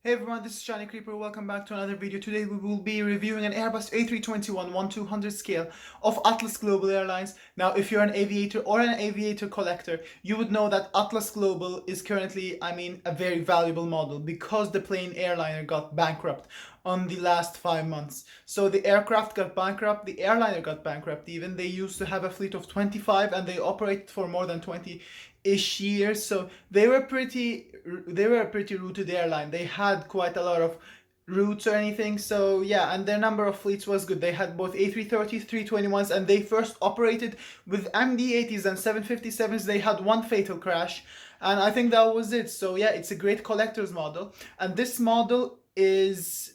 Hey everyone, this is Shiny Creeper. Welcome back to another video. Today we will be reviewing an Airbus A321 1/200 scale of Atlas Global Airlines. Now, if you're an aviator or an aviator collector, you would know that Atlas Global is currently, a very valuable model because the plane airliner got bankrupt on the last 5 months. So the aircraft got bankrupt, the airliner got bankrupt even. They used to have a fleet of 25 and they operated for more than 20-ish years. So they were a pretty rooted airline. They had quite a lot of routes or anything. So yeah, and their number of fleets was good. They had both A330s, 321s, and they first operated with MD-80s and 757s. They had one fatal crash, and I think that was it. So yeah, it's a great collector's model, and this model is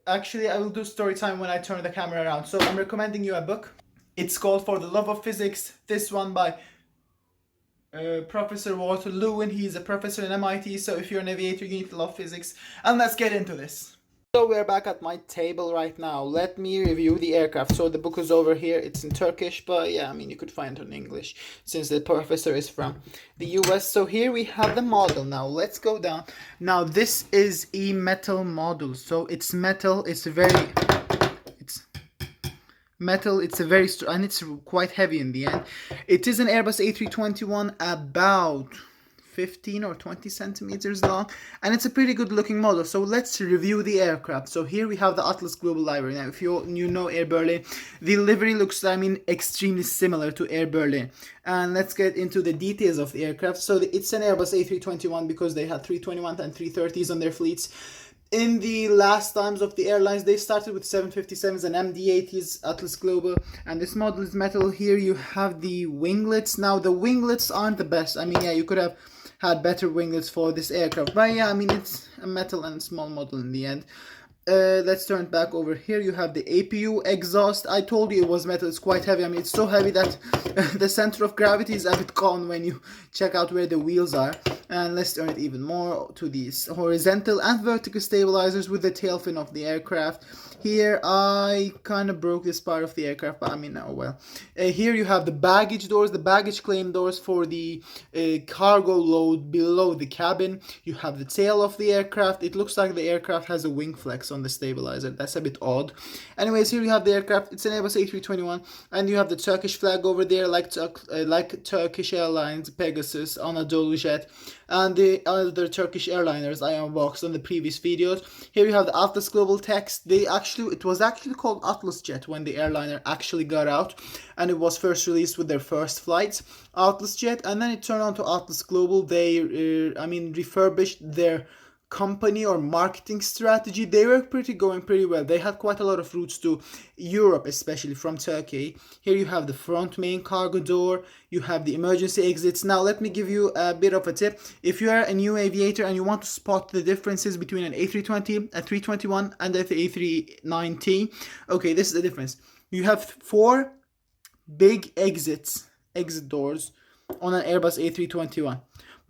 actually, I will do story time when I turn the camera around. So I'm recommending you a book. It's called For the Love of Physics. This one by Professor Walter Lewin. He's a professor in MIT, so if you're an aviator, you need to love physics. And let's get into this. So we're back at my table right now. Let me review the aircraft. So the book is over here. It's in Turkish, but yeah, you could find it in English since the professor is from the US. So here we have the model. Now let's go down. Now this is a metal model. So it's metal. It's metal. It's and it's quite heavy in the end. It is an Airbus A321, about 15 or 20 centimeters long, and it's a pretty good looking model. So let's review the aircraft. So here we have the Atlas Global livery. Now if you know Air Berlin, the livery looks extremely similar to Air Berlin. And let's get into the details of the aircraft. So it's an Airbus A321 because they had 321 and 330s on their fleets. In the last times of the airlines, they started with 757s and MD-80s, Atlas Global, and this model is metal. Here you have the winglets. Now the winglets aren't the best. You could have had better winglets for this aircraft, but yeah, it's a metal and small model in the end. Let's turn it back over here. You have the APU exhaust. I told you it was metal. It's quite heavy. It's so heavy that the center of gravity is a bit gone when you check out where the wheels are. And let's turn it even more to these horizontal and vertical stabilizers with the tail fin of the aircraft. Here I kind of broke this part of the aircraft, but oh well. Here you have the baggage doors, the baggage claim doors for the cargo load below the cabin. You have the tail of the aircraft. It looks like the aircraft has a wing flex on the stabilizer. That's a bit odd. Anyways, here you have the aircraft. It's an Airbus A321, and you have the Turkish flag over there, like Turkish Airlines, Pegasus, Anadolu Jet, and the other Turkish airliners I unboxed on the previous videos. Here you have the Atlas Global text. It was actually called Atlas Jet when the airliner actually got out, and it was first released with their first flights, Atlas Jet, and then it turned on to Atlas Global. They refurbished their company or marketing strategy. They were going pretty well. They had quite a lot of routes to Europe, especially from Turkey. Here you have the front main cargo door. You have the emergency exits. Now let me give you a bit of a tip. If you are a new aviator and you want to spot the differences between an A320, a 321, and an A390, okay, this is the difference. You have 4 big exit doors on an Airbus A321.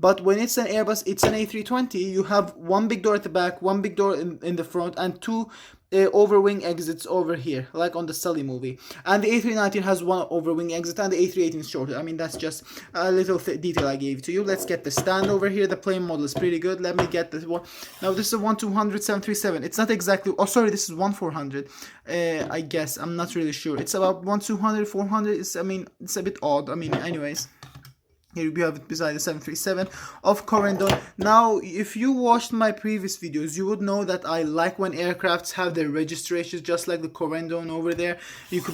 But when it's an Airbus, it's an A320, you have one big door at the back, one big door in the front, and 2 overwing exits over here, like on the Sully movie. And the A319 has 1 overwing exit, and the A318 is shorter. That's just a little detail I gave to you. Let's get the stand over here. The plane model is pretty good. Let me get this one. Now, this is a 1/200 737. It's not exactly... Oh, sorry, this is 1/400. I guess. I'm not really sure. It's about 1/200, 400. It's a bit odd. Anyways. Here we have it beside the 737 of Corendon. Now, if you watched my previous videos, you would know that I like when aircrafts have their registrations, just like the Corendon over there.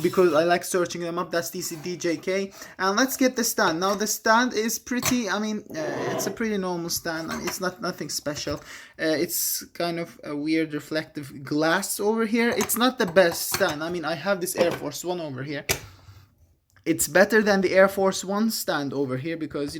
Because I like searching them up. That's DCDJK. And let's get the stand. Now, the stand is pretty, it's a pretty normal stand. It's nothing special. It's kind of a weird reflective glass over here. It's not the best stand. I have this Air Force One over here. It's better than the Air Force One stand over here because,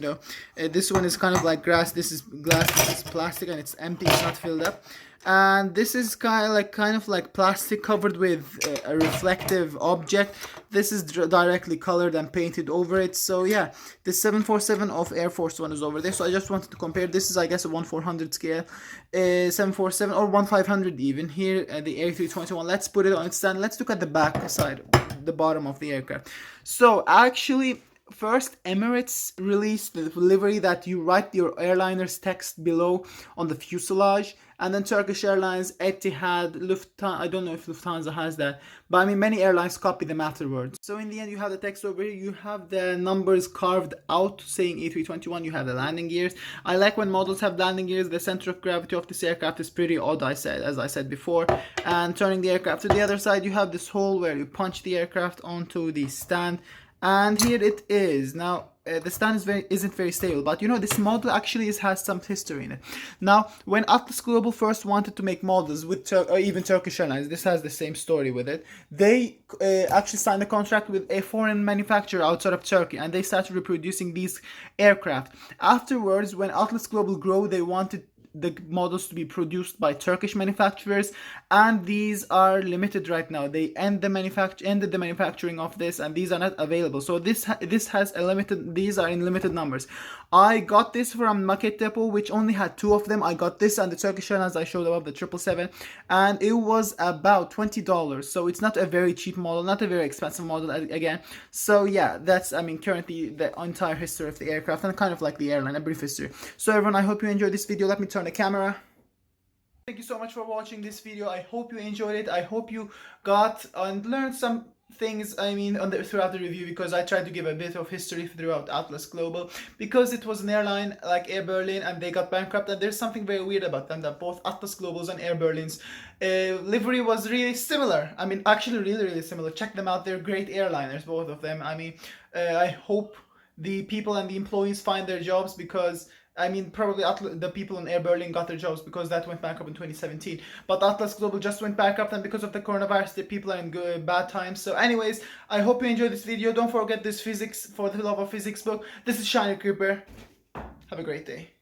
this one is kind of like glass. This is glass, this is plastic, and it's empty, it's not filled up. And this is kind of like plastic covered with a reflective object. This is directly colored and painted over it. So yeah, the 747 of Air Force One is over there. So I just wanted to compare. This is, I guess, a 1/400 scale, 747 or 1/500 even. Here, the A321. Let's put it on its stand. Let's look at the back side, the bottom of the aircraft. So actually, First, Emirates released the livery that you write your airliner's text below on the fuselage, and then Turkish Airlines, Etihad, Lufthansa, I don't know if Lufthansa has that, but I mean many airlines copy them afterwards. So in the end you have the text over here, you have the numbers carved out saying A321, you have the landing gears. I like when models have landing gears. The center of gravity of this aircraft is pretty odd, as I said before. And turning the aircraft to the other side, you have this hole where you punch the aircraft onto the stand. And here it is. Now, the stand isn't very stable, but you know, this model actually has some history in it. Now, when Atlas Global first wanted to make models with or even Turkish Airlines, this has the same story with it. They actually signed a contract with a foreign manufacturer outside of Turkey, and they started reproducing these aircraft. Afterwards, when Atlas Global grew, they wanted the models to be produced by Turkish manufacturers, and these are limited right now. They ended the manufacturing of this, and these are not available. So this has a limited. These are in limited numbers. I got this from Maket Depot, which only had 2 of them. I got this and the Turkish Airlines I showed above, the 777, and it was about $20. So it's not a very cheap model, not a very expensive model again. So yeah, that's, I mean, currently the entire history of the aircraft and kind of like the airline, a brief history. So everyone, I hope you enjoyed this video. Let me turn the camera. Thank you so much for watching this video. I hope you enjoyed it. I hope you got and learned some things, I mean, throughout the review, because I tried to give a bit of history throughout Atlas Global, because it was an airline like Air Berlin and they got bankrupt, and there's something very weird about them, that both Atlas Global's and Air Berlin's livery was really similar. I mean, actually really similar. Check them out. They're great airliners, both of them. I mean, I hope the people and the employees find their jobs, because I mean, probably the people in Air Berlin got their jobs because that went bankrupt in 2017. But Atlas Global just went bankrupt, and because of the coronavirus, the people are in bad times. So anyways, I hope you enjoyed this video. Don't forget this Physics for the Love of Physics book. This is Shiny Cooper. Have a great day.